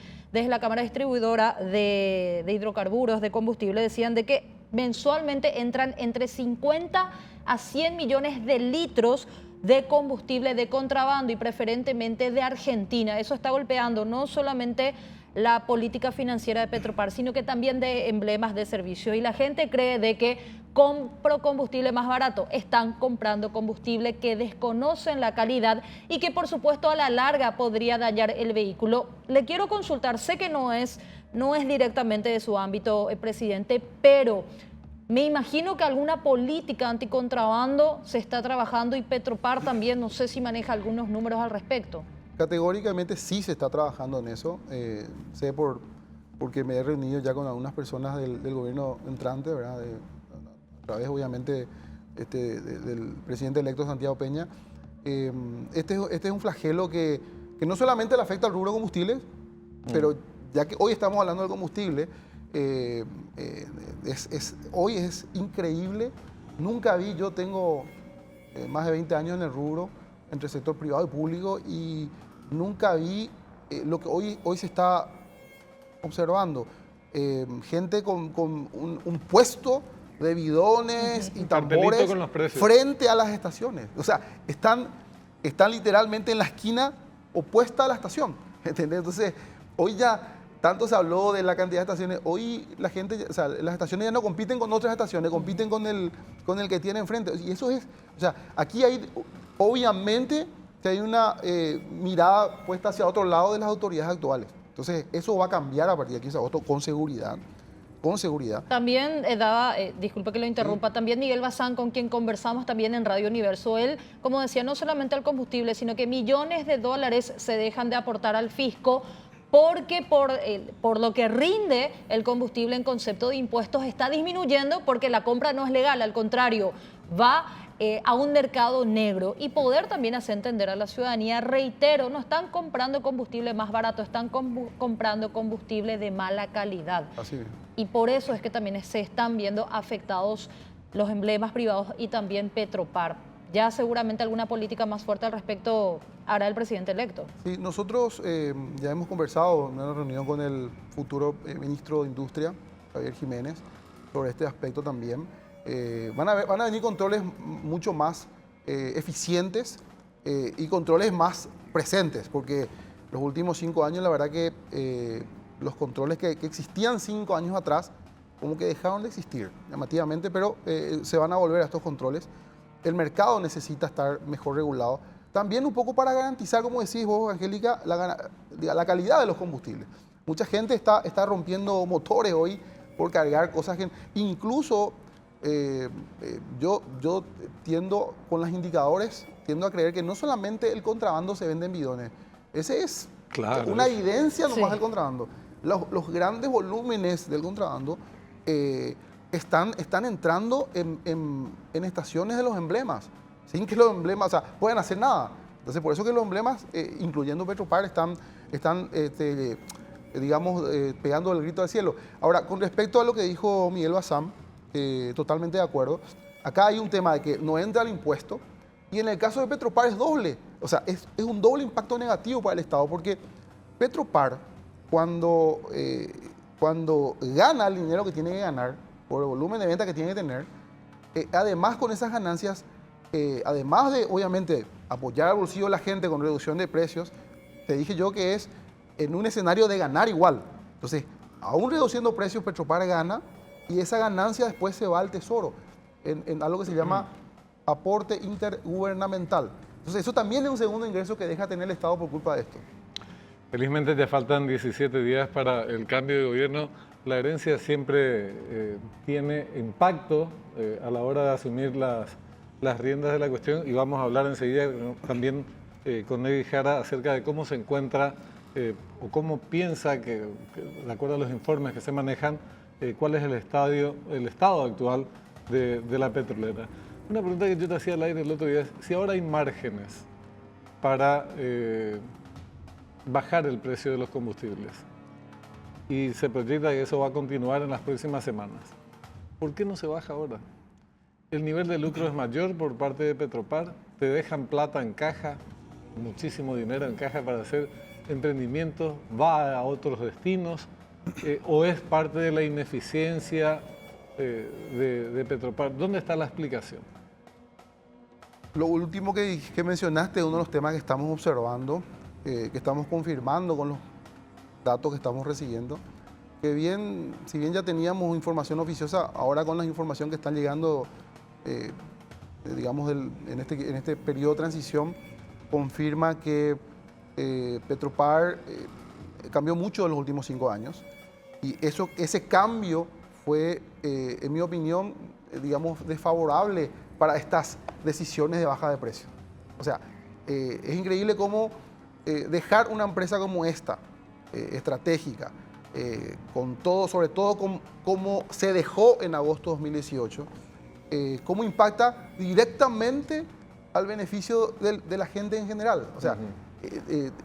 la Cámara Distribuidora de Hidrocarburos, de combustible, decían de que mensualmente entran entre 50 a 100 millones de litros de combustible de contrabando y preferentemente de Argentina. Eso está golpeando no solamente la política financiera de Petropar, sino que también de emblemas de servicio. Y la gente cree de que compro combustible más barato. Están comprando combustible que desconocen la calidad y que por supuesto a la larga podría dañar el vehículo. Le quiero consultar, sé que no es directamente de su ámbito, presidente, pero me imagino que alguna política anticontrabando se está trabajando y Petropar también, no sé si maneja algunos números al respecto. Categóricamente sí se está trabajando en eso. Sé porque me he reunido ya con algunas personas del gobierno entrante, ¿verdad? A través obviamente del presidente electo Santiago Peña. Este es un flagelo que no solamente le afecta al rubro combustibles, pero ya que hoy estamos hablando del combustible, hoy es increíble. Nunca vi, yo tengo más de 20 años en el rubro, entre el sector privado y público, y nunca vi lo que hoy se está observando. Gente con un puesto de bidones y tambores con los precios frente a las estaciones. O sea, están literalmente en la esquina opuesta a la estación. ¿Entendés? Entonces, hoy ya tanto se habló de la cantidad de estaciones. Hoy la gente, o sea, las estaciones ya no compiten con otras estaciones, compiten con el que tiene enfrente. Y eso es, o sea, aquí hay, obviamente, que hay una mirada puesta hacia otro lado de las autoridades actuales. Entonces, eso va a cambiar a partir de aquí, agosto, con seguridad. Con seguridad. También disculpe que lo interrumpa, también Miguel Bazán, con quien conversamos también en Radio Universo, él, como decía, no solamente al combustible, sino que millones de dólares se dejan de aportar al fisco porque por lo que rinde el combustible en concepto de impuestos está disminuyendo porque la compra no es legal, al contrario, va a un mercado negro y poder también hacer entender a la ciudadanía, reitero, no están comprando combustible más barato, están comprando combustible de mala calidad. Así es. Y por eso es que también se están viendo afectados los emblemas privados y también Petropar. Ya seguramente alguna política más fuerte al respecto hará el presidente electo. Sí, nosotros ya hemos conversado en una reunión con el futuro ministro de Industria, Javier Jiménez, sobre este aspecto también. Van a venir controles mucho más eficientes y controles más presentes, porque los últimos 5 años, la verdad que los controles que existían 5 años atrás, como que dejaron de existir llamativamente, pero se van a volver a estos controles. El mercado necesita estar mejor regulado, también un poco para garantizar, como decís vos, Angélica, la calidad de los combustibles. Mucha gente está rompiendo motores hoy por cargar cosas que incluso yo tiendo, con los indicadores, tiendo a creer que no solamente el contrabando se vende en bidones. Ese es una evidencia nomás del contrabando. Los grandes volúmenes del contrabando están entrando en estaciones de los emblemas, sin que los emblemas, o sea, puedan hacer nada. Entonces, por eso que los emblemas, incluyendo Petropar, están pegando el grito al cielo. Ahora, con respecto a lo que dijo Miguel Bazán, totalmente de acuerdo. Acá hay un tema de que no entra el impuesto y en el caso de Petropar es doble. O sea, es un doble impacto negativo para el Estado porque Petropar, cuando gana el dinero que tiene que ganar por el volumen de venta que tiene que tener, además con esas ganancias, además de obviamente apoyar al bolsillo de la gente con reducción de precios, te dije yo que es en un escenario de ganar igual. Entonces, aún reduciendo precios, Petropar gana y esa ganancia después se va al Tesoro en algo que se llama aporte intergubernamental. Entonces eso también es un segundo ingreso que deja tener el Estado por culpa de esto. Felizmente te faltan 17 días para el cambio de gobierno. La herencia siempre tiene impacto a la hora de asumir las riendas de la cuestión y vamos a hablar enseguida también con Eddie Jara acerca de cómo se encuentra o cómo piensa que, de acuerdo a los informes que se manejan, cuál es el estado actual de la petrolera. Una pregunta que yo te hacía al aire el otro día es si ahora hay márgenes para bajar el precio de los combustibles y se proyecta que eso va a continuar en las próximas semanas. ¿Por qué no se baja ahora? El nivel de lucro es mayor por parte de Petropar, te dejan plata en caja, muchísimo dinero en caja para hacer emprendimientos, va a otros destinos, o es parte de la ineficiencia de Petropar. ¿Dónde está la explicación? Lo último que mencionaste es uno de los temas que estamos observando, que estamos confirmando con los datos que estamos recibiendo, que si bien ya teníamos información oficiosa, ahora con la información que están llegando, digamos, en este periodo de transición, confirma que Petropar cambió mucho en los últimos 5 años y ese cambio fue, en mi opinión, digamos, desfavorable para estas decisiones de baja de precio. O sea, es increíble cómo dejar una empresa como esta, estratégica, con todo, sobre todo como se dejó en agosto de 2018, cómo impacta directamente al beneficio de la gente en general. O sea,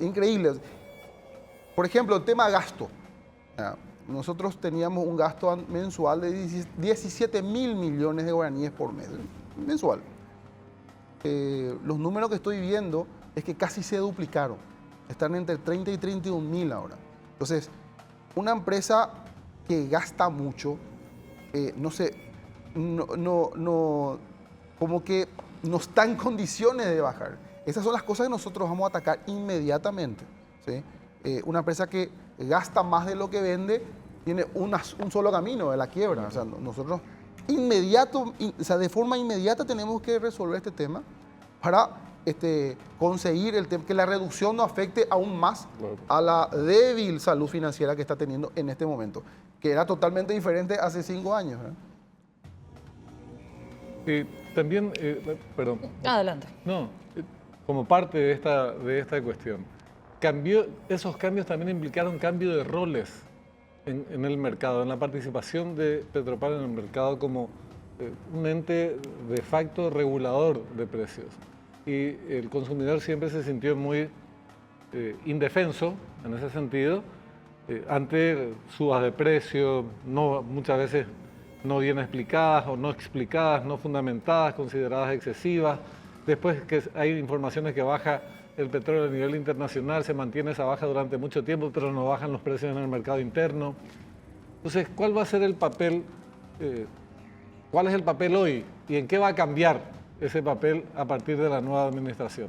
increíble. Por ejemplo, el tema gasto. Nosotros teníamos un gasto mensual de 17.000 millones de guaraníes por mes, mensual. Los números que estoy viendo es que casi se duplicaron. Están entre 30 y 31.000 ahora. Entonces, una empresa que gasta mucho, como que no está en condiciones de bajar. Esas son las cosas que nosotros vamos a atacar inmediatamente, ¿sí? Una empresa que gasta más de lo que vende tiene un solo camino de la quiebra. O sea, nosotros de forma inmediata tenemos que resolver este tema para conseguir que la reducción no afecte aún más a la débil salud financiera que está teniendo en este momento, que era totalmente diferente hace 5 años. También, perdón. Adelante. No, como parte de esta cuestión, esos cambios también implicaron cambio de roles en el mercado, en la participación de Petropar en el mercado como un ente de facto regulador de precios. Y el consumidor siempre se sintió muy indefenso en ese sentido ante subas de precio, muchas veces no bien explicadas o no explicadas, no fundamentadas, consideradas excesivas. Después que hay informaciones que baja el petróleo a nivel internacional, se mantiene esa baja durante mucho tiempo, pero no bajan los precios en el mercado interno. Entonces, ¿cuál va a ser el papel? ¿Cuál es el papel hoy? ¿Y en qué va a cambiar ese papel a partir de la nueva administración?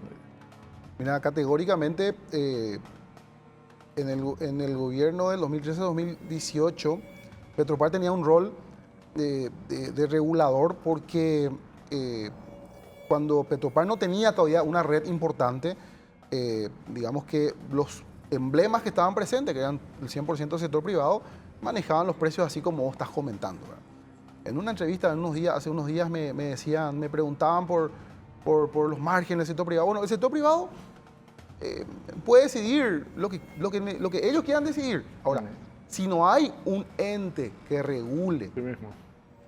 Mira, categóricamente, en el gobierno del 2013-2018, Petropar tenía un rol de regulador porque cuando Petropar no tenía todavía una red importante, digamos que los emblemas que estaban presentes, que eran el 100% del sector privado, manejaban los precios así como vos estás comentando, ¿verdad? En una entrevista hace unos días me preguntaban por los márgenes del sector privado. Bueno, el sector privado puede decidir lo que ellos quieran decidir. Ahora, si no hay un ente que regule, Sí mismo.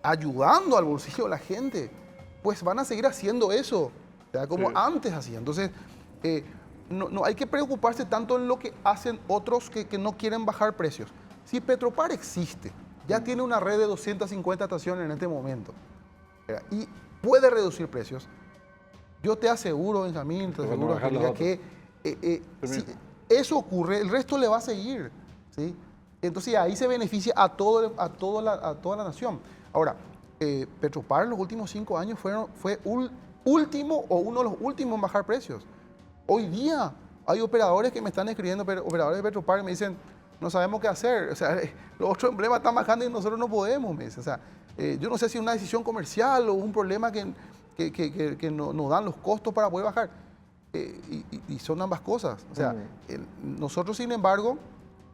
ayudando al bolsillo de la gente, pues van a seguir haciendo eso, o sea, como Sí. antes hacían. Entonces, no hay que preocuparse tanto en lo que hacen otros que no quieren bajar precios. Si Petropar existe, ya tiene una red de 250 estaciones en este momento, y puede reducir precios, yo te aseguro, Benjamín, te Van a aseguro, bajar los Angelina, que si eso ocurre, el resto le va a seguir, ¿sí? Entonces ahí se beneficia a toda la nación. Ahora, Petropar en los últimos 5 años fue último o uno de los últimos en bajar precios. Hoy día hay operadores que me están escribiendo, operadores de Petropar, y me dicen, no sabemos qué hacer. O sea, los otros emblemas están bajando y nosotros no podemos, me dice. O sea, yo no sé si es una decisión comercial o un problema que nos dan los costos para poder bajar. Y son ambas cosas. O sea, nosotros, sin embargo,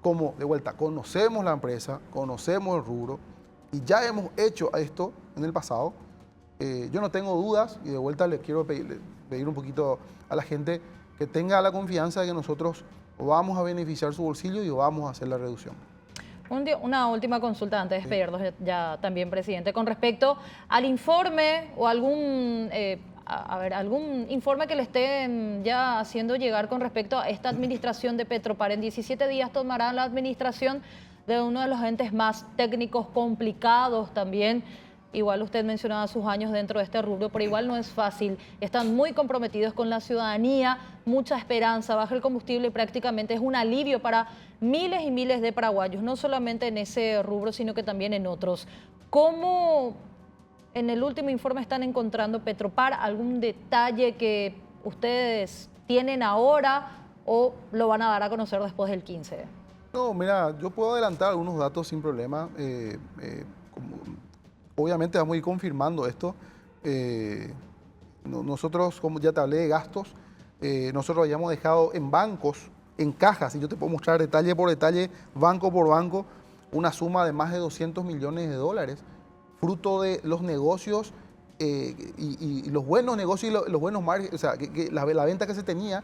como de vuelta, conocemos la empresa, conocemos el rubro y ya hemos hecho esto en el pasado, yo no tengo dudas y de vuelta les quiero pedir un poquito a la gente que tenga la confianza de que nosotros vamos a beneficiar su bolsillo y vamos a hacer la reducción. Una última consulta antes de despedirnos ya también, presidente, con respecto al informe o algún informe que le estén ya haciendo llegar con respecto a esta administración de Petropar. En 17 días tomarán la administración de uno de los entes más técnicos complicados también. Igual usted mencionaba sus años dentro de este rubro, pero igual no es fácil. Están muy comprometidos con la ciudadanía, mucha esperanza, baja el combustible y prácticamente es un alivio para miles y miles de paraguayos, no solamente en ese rubro, sino que también en otros. ¿Cómo en el último informe están encontrando Petropar? ¿Algún detalle que ustedes tienen ahora o lo van a dar a conocer después del 15? No, mira, yo puedo adelantar algunos datos sin problema. Obviamente vamos a ir confirmando esto. Nosotros, como ya te hablé de gastos, nosotros habíamos dejado en bancos, en cajas, y yo te puedo mostrar detalle por detalle, banco por banco, una suma de más de 200 millones de dólares, fruto de los negocios y los buenos negocios y los buenos márgenes, o sea, la venta que se tenía.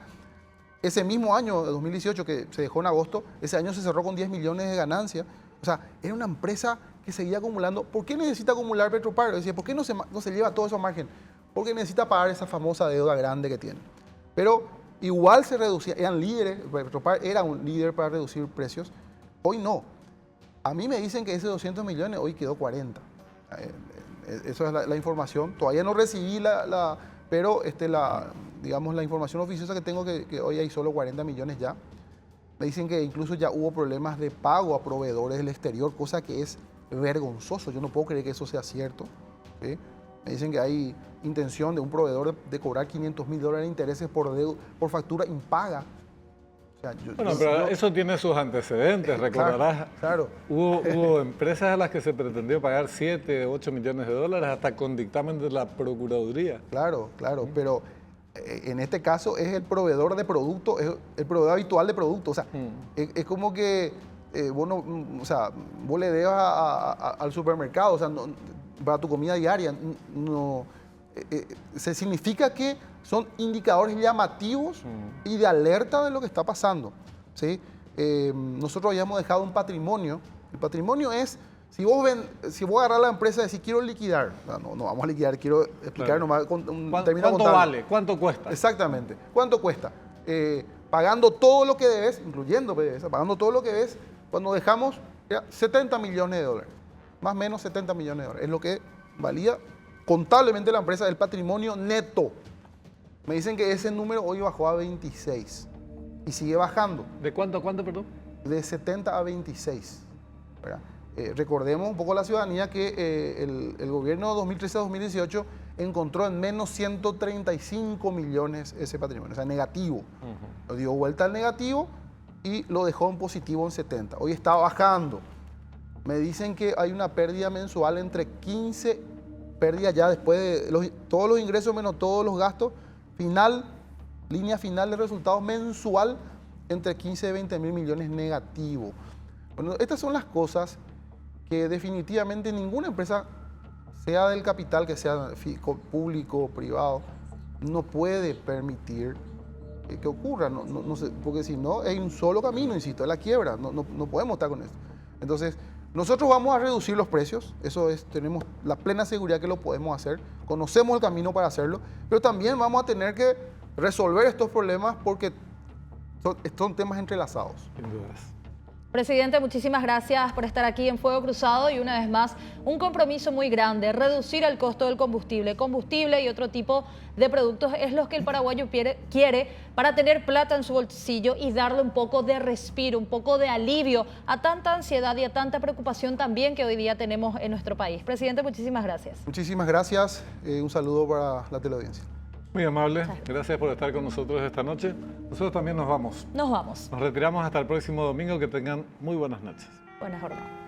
Ese mismo año, de 2018, que se dejó en agosto, ese año se cerró con 10 millones de ganancia. O sea, era una empresa que seguía acumulando. ¿Por qué necesita acumular Petropar? Decía, ¿por qué no se lleva todo eso margen? Porque necesita pagar esa famosa deuda grande que tiene. Pero igual se reducía, eran líderes, Petropar era un líder para reducir precios. Hoy no. A mí me dicen que ese 200 millones hoy quedó 40. Eso es la información. Todavía no recibí pero digamos, la información oficiosa que tengo que hoy hay solo 40 millones ya. Me dicen que incluso ya hubo problemas de pago a proveedores del exterior, cosa que es vergonzoso. Yo no puedo creer que eso sea cierto. ¿Sí? Me dicen que hay intención de un proveedor de cobrar $500.000 de intereses por factura impaga. O sea, pero eso tiene sus antecedentes, recordarás. Claro. Hubo empresas a las que se pretendió pagar 7, 8 millones de dólares hasta con dictamen de la Procuraduría. Claro, pero en este caso es el proveedor de producto, es el proveedor habitual de producto. O sea, es como que vos le debas al supermercado, o sea, para tu comida diaria. Se significa que son indicadores llamativos y de alerta de lo que está pasando. ¿Sí? Nosotros habíamos dejado un patrimonio. El patrimonio es, si vos agarrás la empresa y decís, quiero liquidar, no vamos a liquidar, quiero explicar nomás con un término contable. ¿Cuánto vale? ¿Cuánto cuesta? Exactamente. ¿Cuánto cuesta? Pagando todo lo que debes, incluyendo PDVSA, pagando todo lo que debes, cuando dejamos ya, 70 millones de dólares. Más o menos 70 millones de dólares. Es lo que valía contablemente la empresa, del patrimonio neto. Me dicen que ese número hoy bajó a 26 y sigue bajando. ¿De cuánto a cuánto, perdón? De 70 a 26. ¿Verdad? Recordemos un poco a la ciudadanía que el gobierno de 2013 a 2018 encontró en menos 135 millones ese patrimonio, o sea, negativo. Lo dio vuelta al negativo y lo dejó en positivo en 70. Hoy está bajando. Me dicen que hay una pérdida mensual entre 15, pérdida ya después de todos los ingresos menos todos los gastos, línea final de resultados mensual entre 15 y 20 mil millones negativo. Bueno, estas son las cosas que definitivamente ninguna empresa, sea del capital, que sea público o privado, no puede permitir que ocurra. No sé, porque si no, hay un solo camino, insisto, es la quiebra. No podemos estar con esto. Entonces, nosotros vamos a reducir los precios, tenemos la plena seguridad que lo podemos hacer, conocemos el camino para hacerlo, pero también vamos a tener que resolver estos problemas porque son temas entrelazados. Sin dudas. Presidente, muchísimas gracias por estar aquí en Fuego Cruzado y una vez más un compromiso muy grande, reducir el costo del combustible. Combustible y otro tipo de productos es lo que el paraguayo quiere para tener plata en su bolsillo y darle un poco de respiro, un poco de alivio a tanta ansiedad y a tanta preocupación también que hoy día tenemos en nuestro país. Presidente, muchísimas gracias. Muchísimas gracias. Un saludo para la teleaudiencia. Muy amable, gracias por estar con nosotros esta noche. Nosotros también nos vamos. Nos vamos. Nos retiramos hasta el próximo domingo. Que tengan muy buenas noches. Buena jornada.